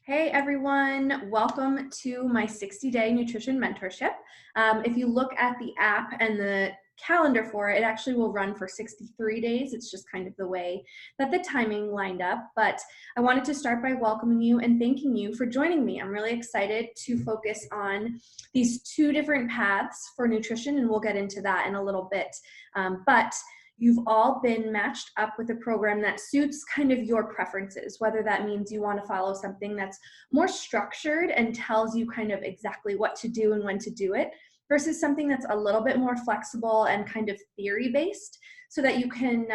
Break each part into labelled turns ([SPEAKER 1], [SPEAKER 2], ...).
[SPEAKER 1] Hey everyone, welcome to my 60-day nutrition mentorship. If you look at the app and the calendar for it, it actually will run for 63 days. It's just kind of the way that the timing lined up. But I wanted to start by welcoming you and thanking you for joining me. I'm really excited to focus on these two different paths for nutrition, and we'll get into that in a little bit. But you've all been matched up with a program that suits kind of your preferences, whether that means you want to follow something that's more structured and tells you kind of exactly what to do and when to do it, versus something that's a little bit more flexible and kind of theory-based, so that you can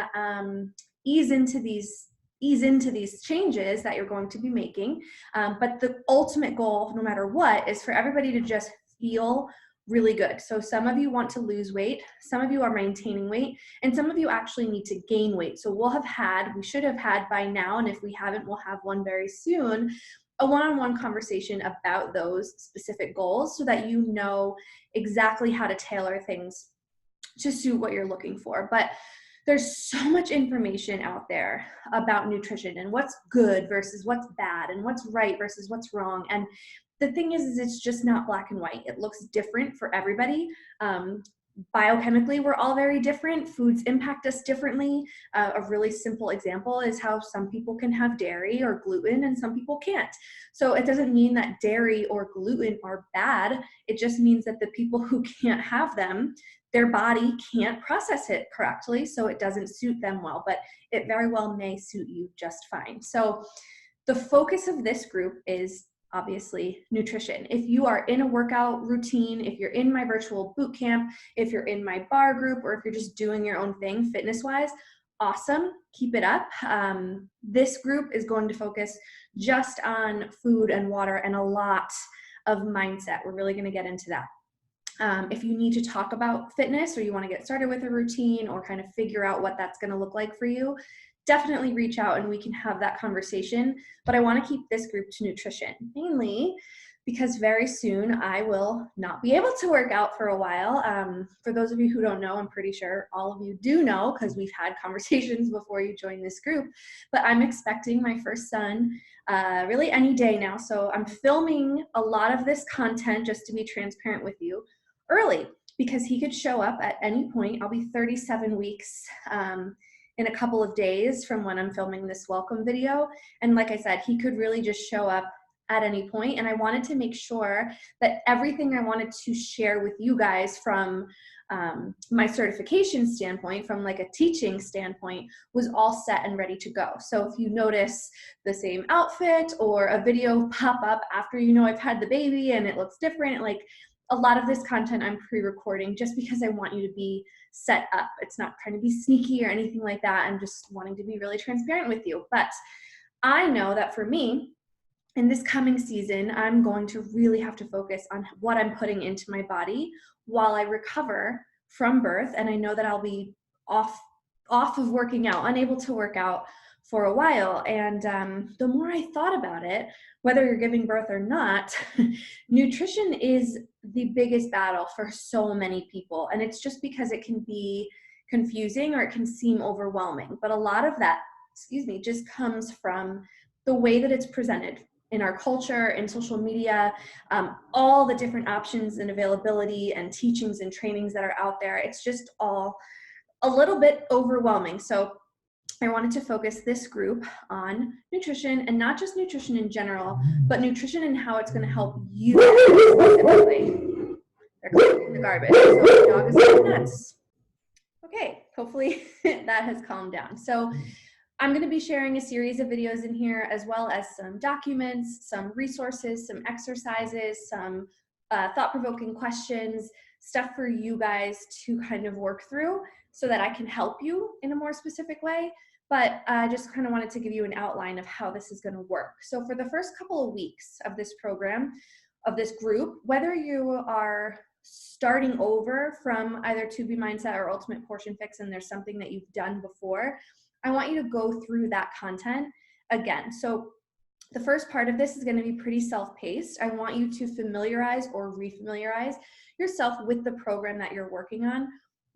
[SPEAKER 1] ease into these changes that you're going to be making. But the ultimate goal, no matter what, is for everybody to just feel really good. So some of you want to lose weight, some of you are maintaining weight, and some of you actually need to gain weight. So we should have had by now, and if we haven't, we'll have one very soon, a one-on-one conversation about those specific goals so that you know exactly how to tailor things to suit what you're looking for. But there's so much information out there about nutrition and what's good versus what's bad and what's right versus what's wrong. And the thing is it's just not black and white. It looks different for everybody. Biochemically, we're all very different. Foods impact us differently. A really simple example is how some people can have dairy or gluten and some people can't. So it doesn't mean that dairy or gluten are bad. It just means that the people who can't have them, their body can't process it correctly, so it doesn't suit them well, but it very well may suit you just fine. So the focus of this group is obviously nutrition. If you are in a workout routine, if you're in my virtual boot camp, if you're in my bar group, or if you're just doing your own thing fitness-wise, awesome, keep it up. This group is going to focus just on food and water and a lot of mindset. We're really going to get into that. If you need to talk about fitness or you want to get started with a routine or kind of figure out what that's going to look like for you, definitely reach out and we can have that conversation. But I want to keep this group to nutrition, mainly because very soon I will not be able to work out for a while. For those of you who don't know, I'm pretty sure all of you do know because we've had conversations before you join this group, but I'm expecting my first son really any day now. So I'm filming a lot of this content, just to be transparent with you, early, because he could show up at any point. I'll be 37 weeks in a couple of days from when I'm filming this welcome video. And like I said, he could really just show up at any point. And I wanted to make sure that everything I wanted to share with you guys from my certification standpoint, from like a teaching standpoint, was all set and ready to go. So if you notice the same outfit or a video pop up after I've had the baby and it looks different, like a lot of this content I'm pre-recording just because I want you to be set up. It's not trying to be sneaky or anything like that. I'm just wanting to be really transparent with you. But I know that for me, in this coming season, I'm going to really have to focus on what I'm putting into my body while I recover from birth. And I know that I'll be off of working out, unable to work out for a while. And the more I thought about it, whether you're giving birth or not, nutrition is the biggest battle for so many people. And it's just because it can be confusing or it can seem overwhelming. But a lot of that, just comes from the way that it's presented in our culture, in social media, all the different options and availability and teachings and trainings that are out there. It's just all a little bit overwhelming. So I wanted to focus this group on nutrition, and not just nutrition in general, but nutrition and how it's going to help you specifically. They're collecting the garbage, so the dog is going nuts. Okay, hopefully that has calmed down. So I'm going to be sharing a series of videos in here, as well as some documents, some resources, some exercises, some thought-provoking questions, stuff for you guys to kind of work through so that I can help you in a more specific way. But I just kind of wanted to give you an outline of how this is going to work. So for the first couple of weeks of this program, of this group, whether you are starting over from either 2B Mindset or Ultimate Portion Fix and there's something that you've done before, I want you to go through that content again. So the first part of this is going to be pretty self-paced. I want you to familiarize or refamiliarize yourself with the program that you're working on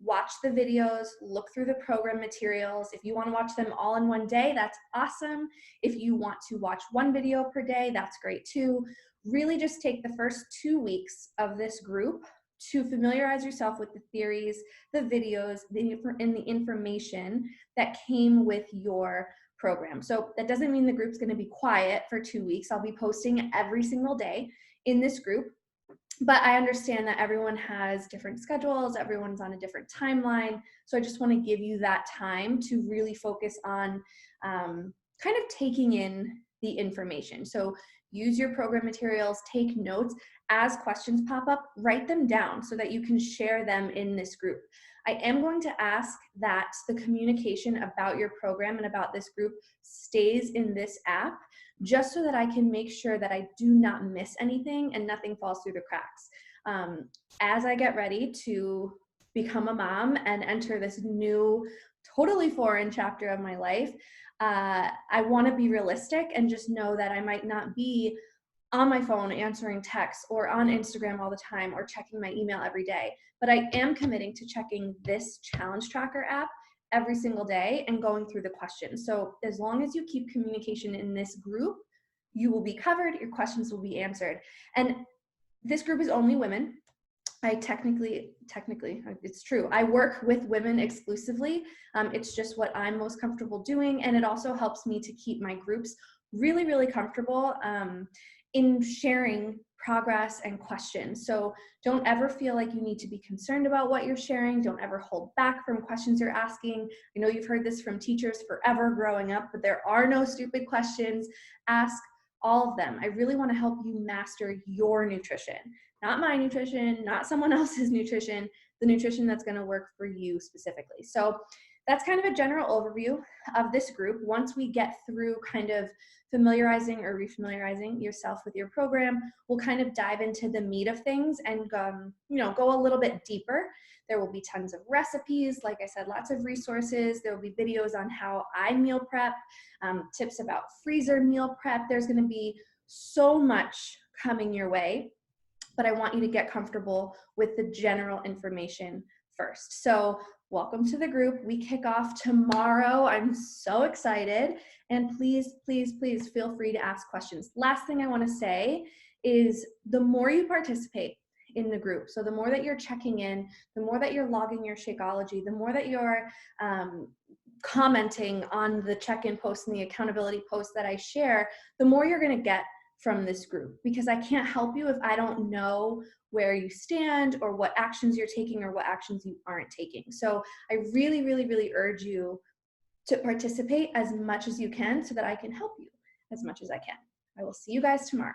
[SPEAKER 1] watch the videos, look through the program materials. If you want to watch them all in one day, that's awesome. If you want to watch one video per day, that's great too. Really just take the first 2 weeks of this group to familiarize yourself with the theories, the videos, and the information that came with your program. So that doesn't mean the group's going to be quiet for 2 weeks. I'll be posting every single day in this group. But I understand that everyone has different schedules, everyone's on a different timeline. So I just want to give you that time to really focus on kind of taking in the information. So use your program materials, take notes. As questions pop up, write them down so that you can share them in this group. I am going to ask that the communication about your program and about this group stays in this app, just so that I can make sure that I do not miss anything and nothing falls through the cracks. As I get ready to become a mom and enter this new, totally foreign chapter of my life, I want to be realistic and just know that I might not be on my phone answering texts or on Instagram all the time or checking my email every day. But I am committing to checking this challenge tracker app every single day and going through the questions. So as long as you keep communication in this group, you will be covered, your questions will be answered. And this group is only women. I technically, it's true. I work with women exclusively. It's just what I'm most comfortable doing. And it also helps me to keep my groups really, really comfortable in sharing progress and questions. So don't ever feel like you need to be concerned about what you're sharing. Don't ever hold back from questions you're asking. I know you've heard this from teachers forever growing up, but there are no stupid questions. Ask all of them. I really want to help you master your nutrition, not my nutrition, not someone else's nutrition, the nutrition that's going to work for you specifically. So that's kind of a general overview of this group. Once we get through kind of familiarizing or refamiliarizing yourself with your program, we'll kind of dive into the meat of things and go a little bit deeper. There will be tons of recipes, like I said, lots of resources. There will be videos on how I meal prep, tips about freezer meal prep. There's going to be so much coming your way, but I want you to get comfortable with the general information first. So welcome to the group. We kick off tomorrow. I'm so excited. And please, please, please feel free to ask questions. Last thing I want to say is the more you participate in the group, so the more that you're checking in, the more that you're logging your Shakeology, the more that you're commenting on the check-in posts and the accountability posts that I share, the more you're going to get from this group, because I can't help you if I don't know where you stand or what actions you're taking or what actions you aren't taking. So I really, really, really urge you to participate as much as you can so that I can help you as much as I can. I will see you guys tomorrow.